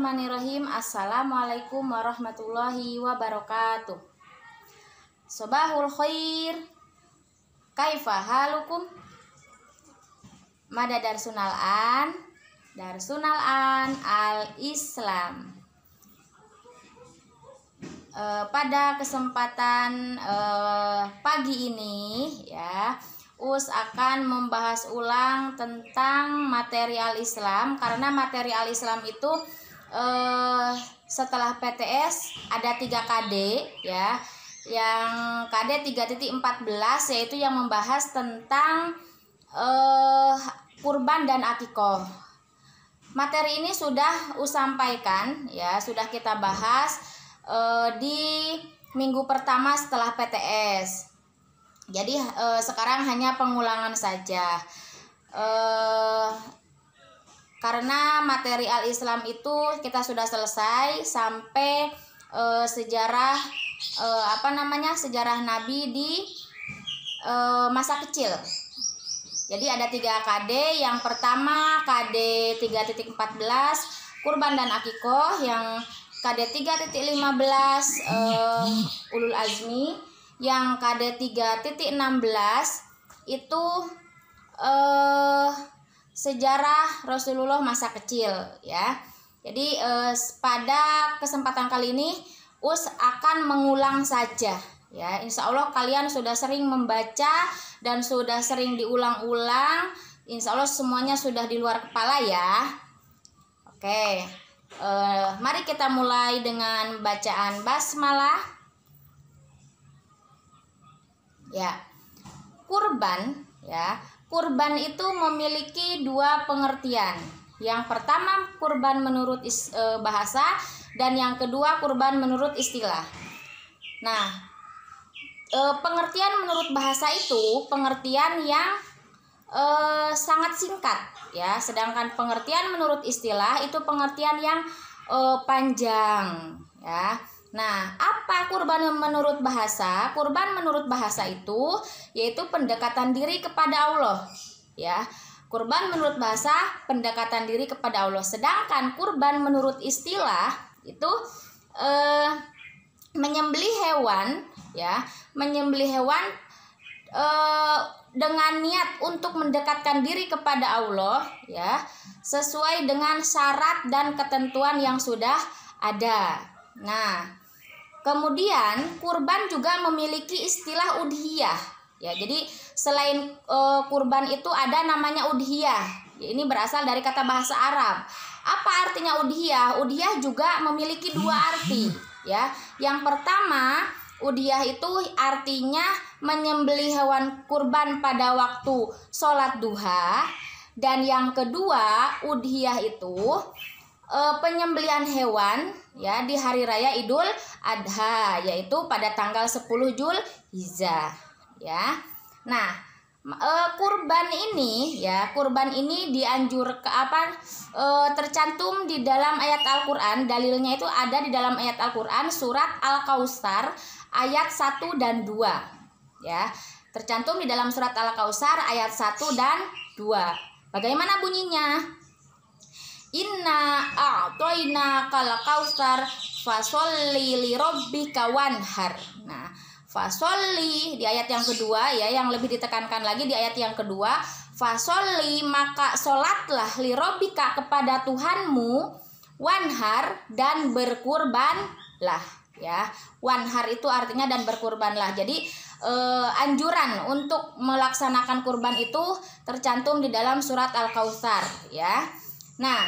Bismillahirrahmanirrahim. Assalamualaikum warahmatullahi wabarakatuh. Sobahul khair. Kaifa halukum? Mada darsunal an al-Islam. Pada kesempatan pagi ini ya, Us akan membahas ulang tentang materi al-Islam, karena materi al-Islam itu setelah PTS ada 3 KD ya. Yang KD 3.14 yaitu yang membahas tentang kurban dan akikoh. Materi ini sudah Us sampaikan ya, sudah kita bahas di minggu pertama setelah PTS. Jadi sekarang hanya pengulangan saja, karena materi al-Islam itu kita sudah selesai sampai sejarah sejarah Nabi di masa kecil. Jadi ada 3 KD. Yang pertama KD 3.14 kurban dan akikoh, yang KD 3.15 ulul azmi, yang KD 3.16 itu sejarah Rasulullah masa kecil ya. Jadi pada kesempatan kali ini Us akan mengulang saja ya. Insya Allah kalian sudah sering membaca dan sudah sering diulang-ulang. Insya Allah semuanya sudah di luar kepala ya. Oke, mari kita mulai dengan bacaan basmalah. Ya, kurban ya. Kurban itu memiliki 2 pengertian. Yang pertama kurban menurut bahasa, dan yang kedua kurban menurut istilah. Nah, pengertian menurut bahasa itu pengertian yang sangat singkat ya, sedangkan pengertian menurut istilah itu pengertian yang panjang ya. Nah, apa kurban menurut bahasa? Kurban menurut bahasa itu yaitu pendekatan diri kepada Allah ya. Kurban menurut bahasa pendekatan diri kepada Allah. Sedangkan kurban menurut istilah itu menyembelih hewan ya, menyembelih hewan dengan niat untuk mendekatkan diri kepada Allah ya, sesuai dengan syarat dan ketentuan yang sudah ada. Nah, kemudian kurban juga memiliki istilah udhiyah ya. Jadi selain kurban itu ada namanya udhiyah. Ini berasal dari kata bahasa Arab. Apa artinya udhiyah? Udhiyah juga memiliki 2 arti ya. Yang pertama, udhiyah itu artinya menyembelih hewan kurban pada waktu sholat duha. Dan yang kedua, udhiyah itu penyembelihan hewan ya di hari raya Idul Adha, yaitu pada tanggal 10 Zulhijjah ya. Nah, kurban ini tercantum di dalam ayat Al-Qur'an. Dalilnya itu ada di dalam ayat Al-Qur'an surat Al-Kautsar ayat 1 dan 2 ya. Tercantum di dalam surat Al-Kautsar ayat 1 dan 2. Bagaimana bunyinya? Inna a'toinakal kautsar fasholli lirabbika wanhar. Nah, fasholli di ayat yang kedua ya, yang lebih ditekankan lagi di ayat yang kedua, fasholli maka sholatlah lirabbika kepada Tuhanmu, wanhar dan berkurbanlah ya. Wanhar itu artinya dan berkurbanlah. Jadi anjuran untuk melaksanakan kurban itu tercantum di dalam surat Al-Kautsar ya. Nah,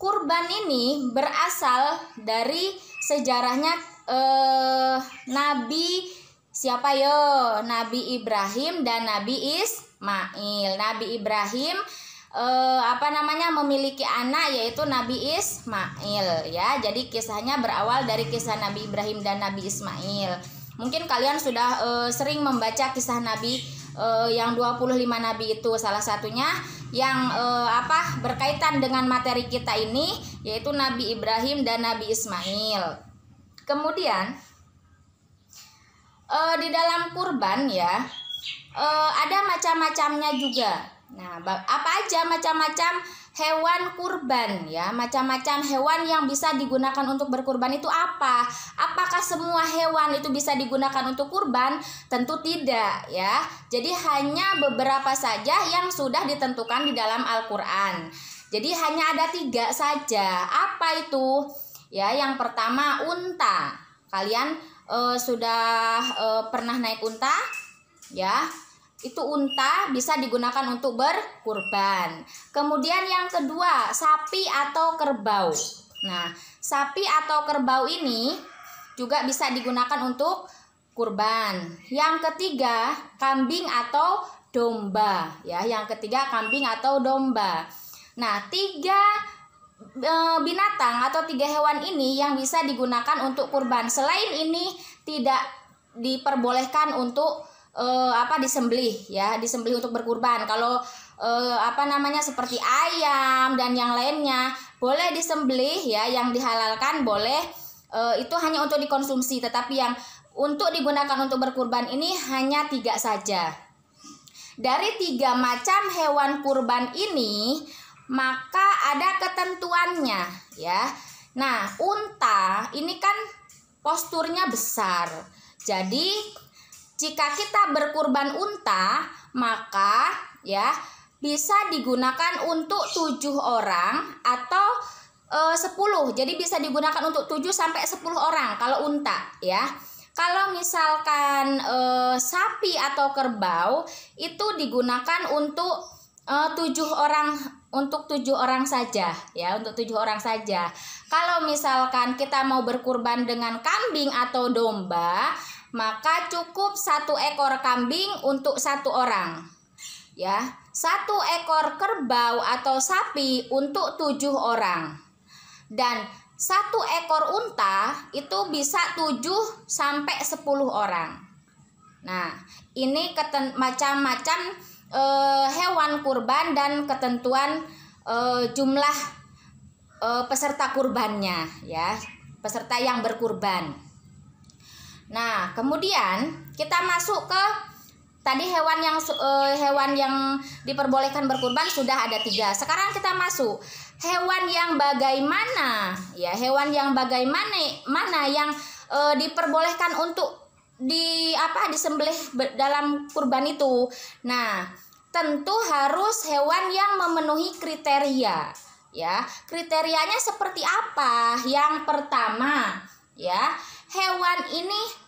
kurban ini berasal dari sejarahnya Nabi siapa yo? Nabi Ibrahim dan Nabi Ismail. Nabi Ibrahim memiliki anak yaitu Nabi Ismail ya. Jadi kisahnya berawal dari kisah Nabi Ibrahim dan Nabi Ismail. Mungkin kalian sudah sering membaca kisah Nabi yang 25 nabi itu, salah satunya yang berkaitan dengan materi kita ini yaitu Nabi Ibrahim dan Nabi Ismail. Kemudian di dalam kurban ya ada macam-macamnya juga. Nah, apa aja macam-macam hewan kurban ya. Macam-macam hewan yang bisa digunakan untuk berkurban itu apa? Apakah semua hewan itu bisa digunakan untuk kurban? Tentu tidak ya. Jadi hanya beberapa saja yang sudah ditentukan di dalam Al-Qur'an. Jadi hanya ada 3 saja. Apa itu? Ya, yang pertama unta. Kalian sudah pernah naik unta? Ya. Itu unta bisa digunakan untuk berkurban. Kemudian yang kedua, sapi atau kerbau. Nah, sapi atau kerbau ini juga bisa digunakan untuk kurban. Yang ketiga, kambing atau domba. Ya, yang ketiga kambing atau domba. Nah, 3 binatang atau 3 hewan ini yang bisa digunakan untuk kurban. Selain ini tidak diperbolehkan untuk disembelih ya, disembelih untuk berkurban. Kalau seperti ayam dan yang lainnya boleh disembelih ya, yang dihalalkan boleh, itu hanya untuk dikonsumsi, tetapi yang untuk digunakan untuk berkurban ini hanya 3 saja. Dari 3 macam hewan kurban ini maka ada ketentuannya ya. Nah, unta ini kan posturnya besar. Jadi jika kita berkurban unta, maka ya bisa digunakan untuk 7 orang atau 10. Jadi bisa digunakan untuk 7 sampai 10 orang kalau unta ya. Kalau misalkan sapi atau kerbau itu digunakan untuk 7 orang, untuk 7 orang saja ya, untuk 7 orang saja. Kalau misalkan kita mau berkurban dengan kambing atau domba, maka cukup 1 ekor kambing untuk 1 orang ya, 1 ekor kerbau atau sapi untuk 7 orang, dan 1 ekor unta itu bisa 7 sampai 10 orang. Nah, ini macam-macam hewan kurban dan ketentuan jumlah peserta kurbannya ya, peserta yang berkurban. Nah, kemudian kita masuk ke tadi hewan yang diperbolehkan berkurban sudah ada 3. Sekarang kita masuk hewan yang bagaimana ya, hewan yang bagaimana yang diperbolehkan untuk disembelih dalam kurban itu. Nah, tentu harus hewan yang memenuhi kriteria ya. Kriterianya seperti apa? Yang pertama ya, hewan ini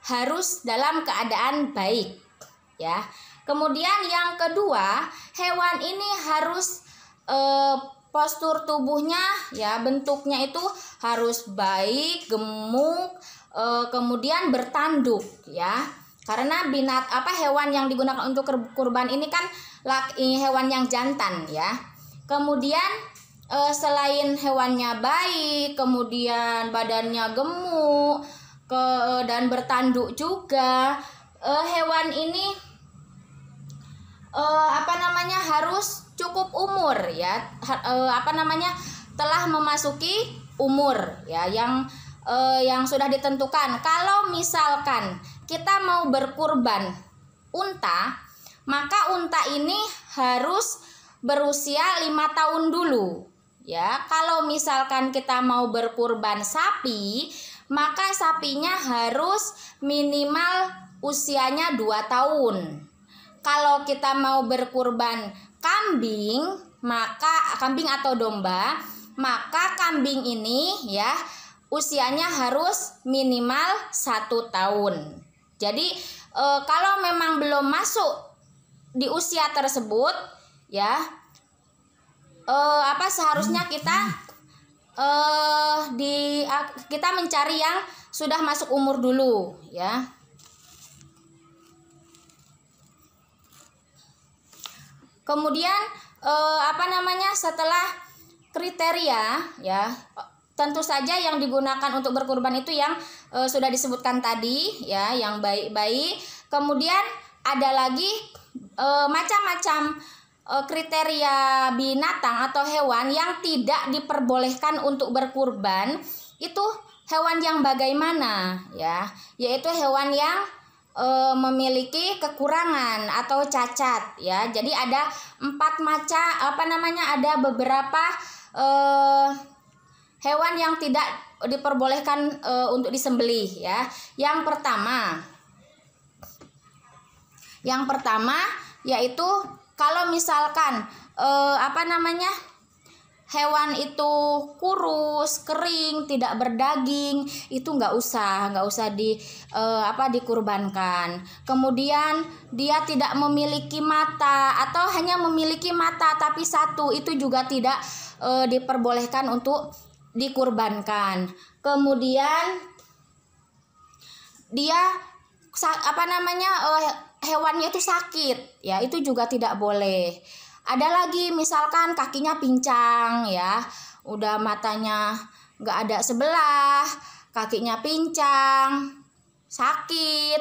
harus dalam keadaan baik ya. Kemudian yang kedua, hewan ini harus postur tubuhnya ya, bentuknya itu harus baik, gemuk, kemudian bertanduk ya. Karena hewan yang digunakan untuk kurban ini kan hewan yang jantan ya. Kemudian selain hewannya baik, kemudian badannya gemuk dan bertanduk juga, hewan ini harus cukup umur ya, telah memasuki umur ya yang sudah ditentukan. Kalau misalkan kita mau berkurban unta, maka unta ini harus berusia 5 tahun dulu ya. Kalau misalkan kita mau berkurban sapi, maka sapinya harus minimal usianya 2 tahun. Kalau kita mau berkurban kambing, maka kambing atau domba, maka kambing ini ya usianya harus minimal 1 tahun. Jadi kalau memang belum masuk di usia tersebut ya, seharusnya kita mencari yang sudah masuk umur dulu ya. Kemudian setelah kriteria ya, tentu saja yang digunakan untuk berkurban itu yang sudah disebutkan tadi ya, yang baik-baik. Kemudian ada lagi macam-macam kriteria binatang atau hewan yang tidak diperbolehkan untuk berkurban. Itu hewan yang bagaimana ya, yaitu hewan yang memiliki kekurangan atau cacat ya. Jadi ada 4 macam ada beberapa hewan yang tidak diperbolehkan untuk disembelih ya. Yang pertama yaitu kalau misalkan hewan itu kurus, kering, tidak berdaging, itu nggak usah dikurbankan. Kemudian dia tidak memiliki mata atau hanya memiliki mata tapi satu, itu juga tidak diperbolehkan untuk dikurbankan. Kemudian dia hewannya itu sakit, ya itu juga tidak boleh. Ada lagi misalkan kakinya pincang ya, udah matanya nggak ada sebelah, kakinya pincang, sakit,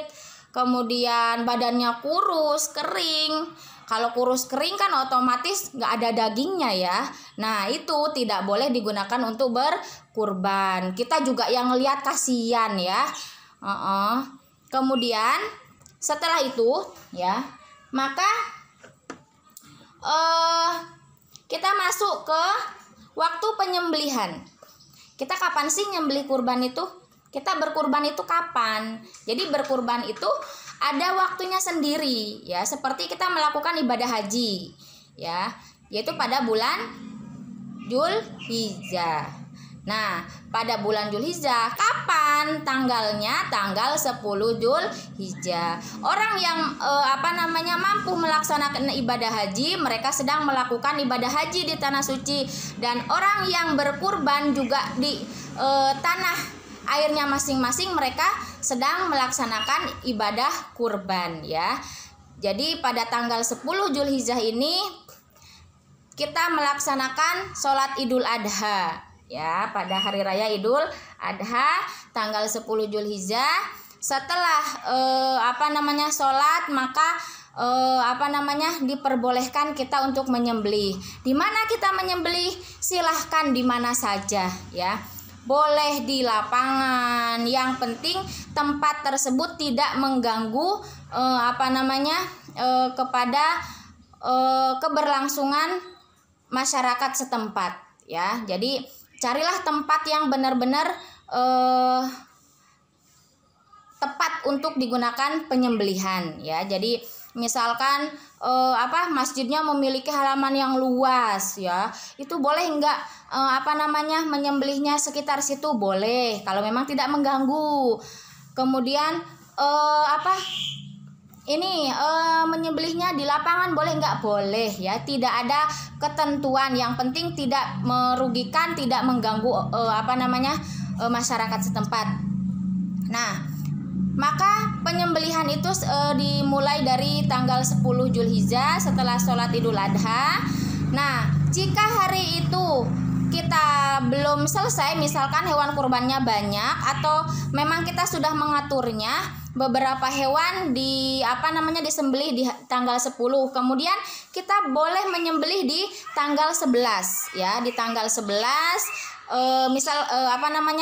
kemudian badannya kurus, kering. Kalau kurus kering kan otomatis nggak ada dagingnya ya. Nah itu tidak boleh digunakan untuk berkurban. Kita juga yang ngelihat kasihan ya. Kemudian setelah itu ya, maka kita masuk ke waktu penyembelihan. Kita kapan sih nyembelih kurban itu? Kita berkurban itu kapan? Jadi berkurban itu ada waktunya sendiri ya, seperti kita melakukan ibadah haji ya, yaitu pada bulan Dzulhijjah. Nah, pada bulan Dzulhijjah kapan tanggalnya? Tanggal 10 Dzulhijjah. Orang yang mampu melaksanakan ibadah haji, mereka sedang melakukan ibadah haji di tanah suci, dan orang yang berkurban juga di tanah airnya masing-masing, mereka sedang melaksanakan ibadah kurban ya. Jadi pada tanggal 10 Dzulhijjah ini kita melaksanakan sholat Idul Adha ya, pada hari raya Idul Adha tanggal 10 Dzulhijjah. Setelah sholat, maka diperbolehkan kita untuk menyembelih. Di mana kita menyembelih? Silahkan di mana saja ya. Boleh di lapangan, yang penting tempat tersebut tidak mengganggu kepada keberlangsungan masyarakat setempat ya. Jadi carilah tempat yang benar-benar tepat untuk digunakan penyembelihan ya. Jadi misalkan masjidnya memiliki halaman yang luas ya, itu boleh enggak menyembelihnya sekitar situ? Boleh, kalau memang tidak mengganggu. Kemudian menyembelihnya di lapangan boleh enggak? Boleh ya, tidak ada ketentuan, yang penting tidak merugikan, tidak mengganggu masyarakat setempat. Nah, maka penyembelihan itu dimulai dari tanggal 10 Dzulhijjah setelah sholat Idul Adha. Nah, jika hari itu kita belum selesai, misalkan hewan kurbannya banyak atau memang kita sudah mengaturnya, beberapa hewan disembelih di tanggal 10, kemudian kita boleh menyembelih di tanggal 11 ya. Di tanggal 11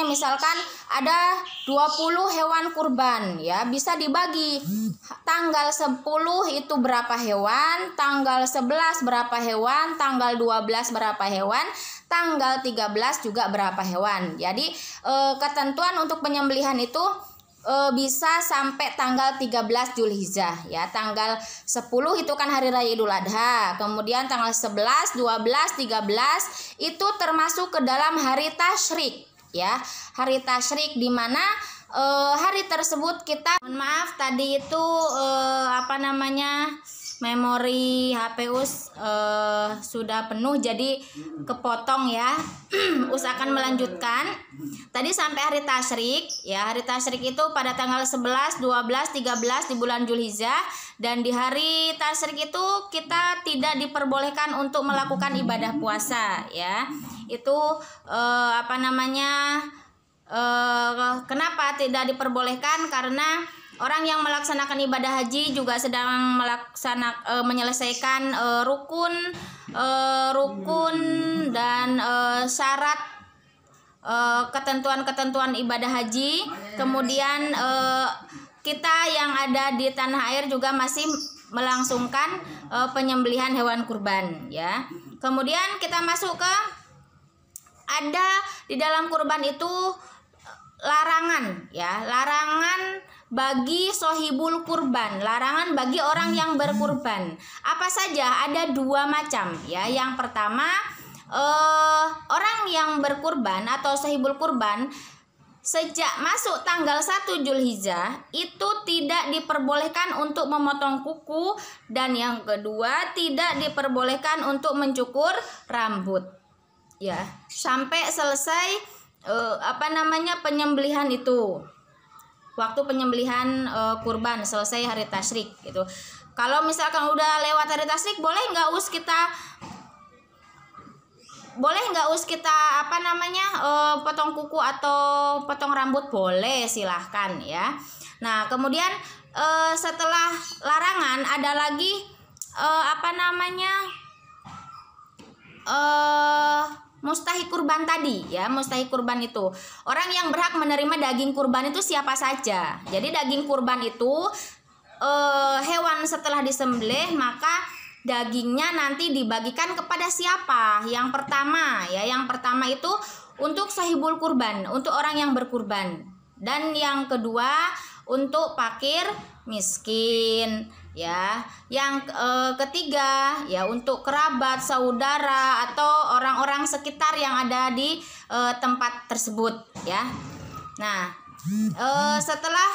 misalkan ada 20 hewan kurban ya, bisa dibagi. Tanggal 10 itu berapa hewan, tanggal 11 berapa hewan, tanggal 12 berapa hewan, tanggal 13 juga berapa hewan. Jadi ketentuan untuk penyembelihan itu bisa sampai tanggal 13 Dzulhijjah ya. Tanggal 10 itu kan hari raya Idul Adha. Kemudian tanggal 11, 12, 13 itu termasuk ke dalam hari tasyrik ya. Hari tasyrik di mana hari tersebut kita, mohon maaf tadi itu memori HPU sudah penuh jadi kepotong ya. Us akan melanjutkan. Tadi sampai hari tasyrik ya. Hari tasyrik itu pada tanggal 11, 12, 13 di bulan Dzulhijjah, dan di hari tasyrik itu kita tidak diperbolehkan untuk melakukan ibadah puasa ya. Itu kenapa tidak diperbolehkan? Karena orang yang melaksanakan ibadah haji juga sedang menyelesaikan rukun dan syarat ketentuan-ketentuan ibadah haji. Kemudian kita yang ada di tanah air juga masih melangsungkan penyembelihan hewan kurban ya. Kemudian kita masuk ke ada di dalam kurban itu larangan ya, larangan bagi sohibul kurban, larangan bagi orang yang berkurban. Apa saja? Ada 2 macam ya. Yang pertama, orang yang berkurban atau sohibul kurban sejak masuk tanggal 1 Zulhijjah itu tidak diperbolehkan untuk memotong kuku, dan yang kedua tidak diperbolehkan untuk mencukur rambut ya, sampai selesai penyembelihan itu. Waktu penyembelihan kurban selesai hari tasyrik gitu. Kalau misalkan udah lewat hari tasyrik, boleh nggak us kita potong kuku atau potong rambut? Boleh, silahkan ya. Nah kemudian setelah larangan ada lagi mustahik kurban tadi ya. Mustahik kurban itu orang yang berhak menerima daging kurban itu siapa saja. Jadi daging kurban itu hewan setelah disembelih maka dagingnya nanti dibagikan kepada siapa? Yang pertama itu untuk sahibul kurban, untuk orang yang berkurban. Dan yang kedua untuk fakir miskin ya. Yang ketiga ya untuk kerabat, saudara atau orang-orang sekitar yang ada di tempat tersebut ya. Nah, setelah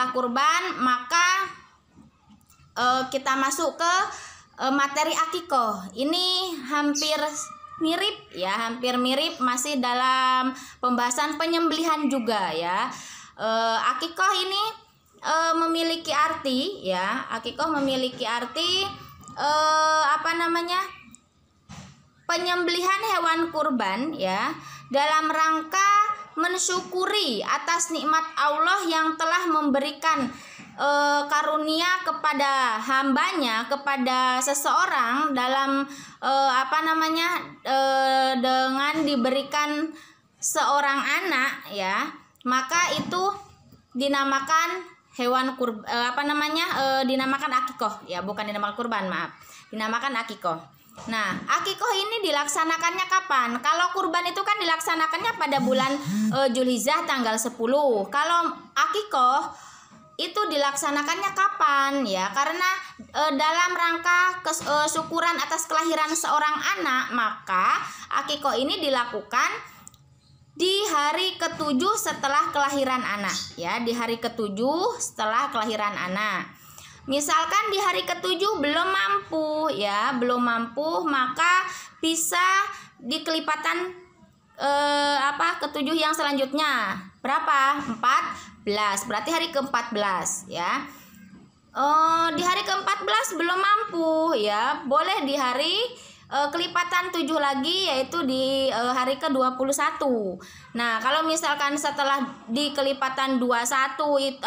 kurban maka kita masuk ke materi akikoh. Ini hampir mirip masih dalam pembahasan penyembelihan juga ya. Akikoh ini memiliki arti ya. Akikoh memiliki arti penyembelihan hewan kurban ya dalam rangka mensyukuri atas nikmat Allah yang telah memberikan karunia kepada hambanya, kepada seseorang dalam dengan diberikan seorang anak ya, maka itu dinamakan hewan dinamakan akikoh ya, bukan dinamakan kurban, dinamakan akikoh. Nah, akikoh ini dilaksanakannya kapan? Kalau kurban itu kan dilaksanakannya pada bulan Zulhijjah tanggal 10. Kalau akikoh itu dilaksanakannya kapan ya? Karena dalam rangka syukuran atas kelahiran seorang anak, maka akikoh ini dilakukan di hari ke-7 setelah kelahiran anak ya, di hari ke-7 setelah kelahiran anak. Misalkan di hari ke-7 belum mampu, maka bisa dikelipatan ke-7 yang selanjutnya. Berapa? 14. Berarti hari ke-14 ya. Di hari ke-14 belum mampu ya, boleh di hari kelipatan 7 lagi, yaitu di hari ke-21. Nah, kalau misalkan setelah di kelipatan 21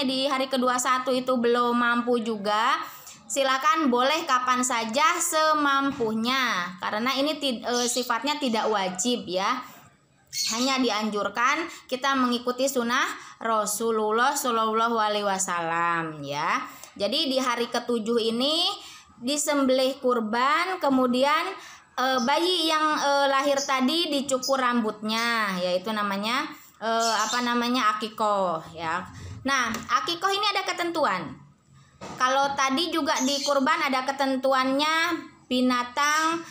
di hari ke-21 itu belum mampu juga, silakan boleh kapan saja semampunya, karena ini sifatnya tidak wajib ya. Hanya dianjurkan kita mengikuti sunnah Rasulullah Shallallahu Alaihi Wasallam ya. Jadi di hari ke-7 ini disembelih kurban, kemudian bayi yang lahir tadi dicukur rambutnya, yaitu namanya akikoh ya. Nah, akikoh ini ada ketentuan. Kalau tadi juga di kurban ada ketentuannya, binatang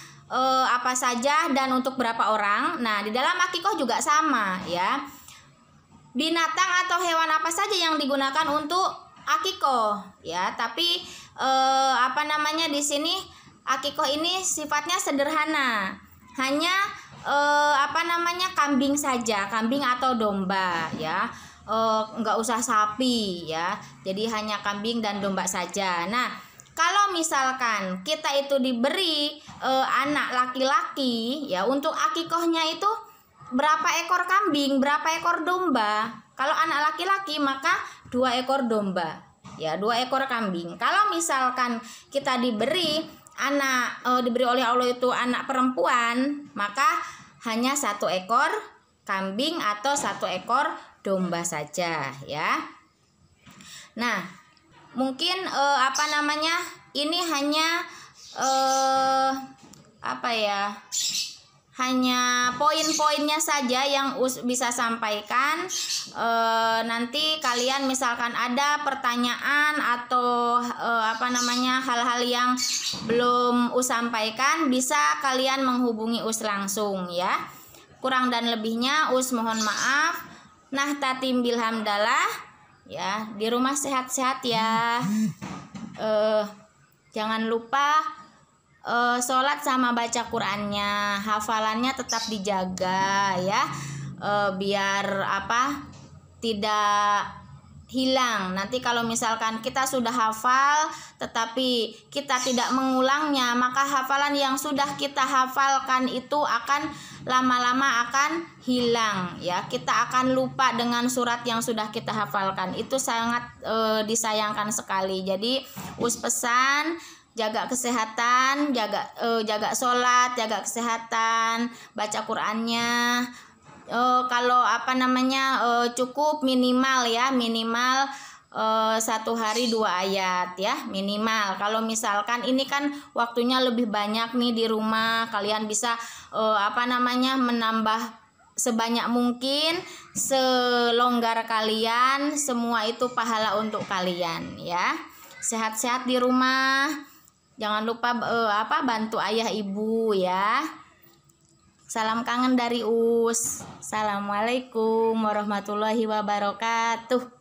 apa saja dan untuk berapa orang. Nah, di dalam akikoh juga sama ya. Binatang atau hewan apa saja yang digunakan untuk akikoh ya, tapi di sini akikoh ini sifatnya sederhana, hanya kambing saja, kambing atau domba ya, nggak usah sapi ya, jadi hanya kambing dan domba saja. Nah, kalau misalkan kita itu diberi anak laki-laki ya, untuk akikohnya itu berapa ekor kambing, berapa ekor domba. Kalau anak laki-laki maka 2 ekor domba ya, 2 ekor kambing. Kalau misalkan kita diberi oleh Allah itu anak perempuan, maka hanya 1 ekor kambing atau 1 ekor domba saja ya. Nah, mungkin ini hanya hanya poin-poinnya saja yang bisa sampaikan. Nanti kalian misalkan ada pertanyaan atau hal-hal yang belum sampaikan, bisa kalian menghubungi langsung ya. Kurang dan lebihnya mohon maaf. Nah, tatim bilhamdalah ya. Di rumah sehat-sehat ya. Jangan lupa sholat sama baca Qurannya, hafalannya tetap dijaga ya, biar tidak hilang. Nanti kalau misalkan kita sudah hafal tetapi kita tidak mengulangnya, maka hafalan yang sudah kita hafalkan itu akan lama-lama akan hilang ya. Kita akan lupa dengan surat yang sudah kita hafalkan. Itu sangat disayangkan sekali. Jadi pesan, jaga kesehatan, jaga sholat, jaga kesehatan, baca Qurannya. Kalau cukup minimal 1 hari 2 ayat ya, minimal. Kalau misalkan ini kan waktunya lebih banyak nih di rumah, kalian bisa menambah sebanyak mungkin, selonggar kalian. Semua itu pahala untuk kalian ya. Sehat-sehat di rumah. Jangan lupa bantu ayah ibu ya. Salam kangen dari Assalamualaikum warahmatullahi wabarakatuh.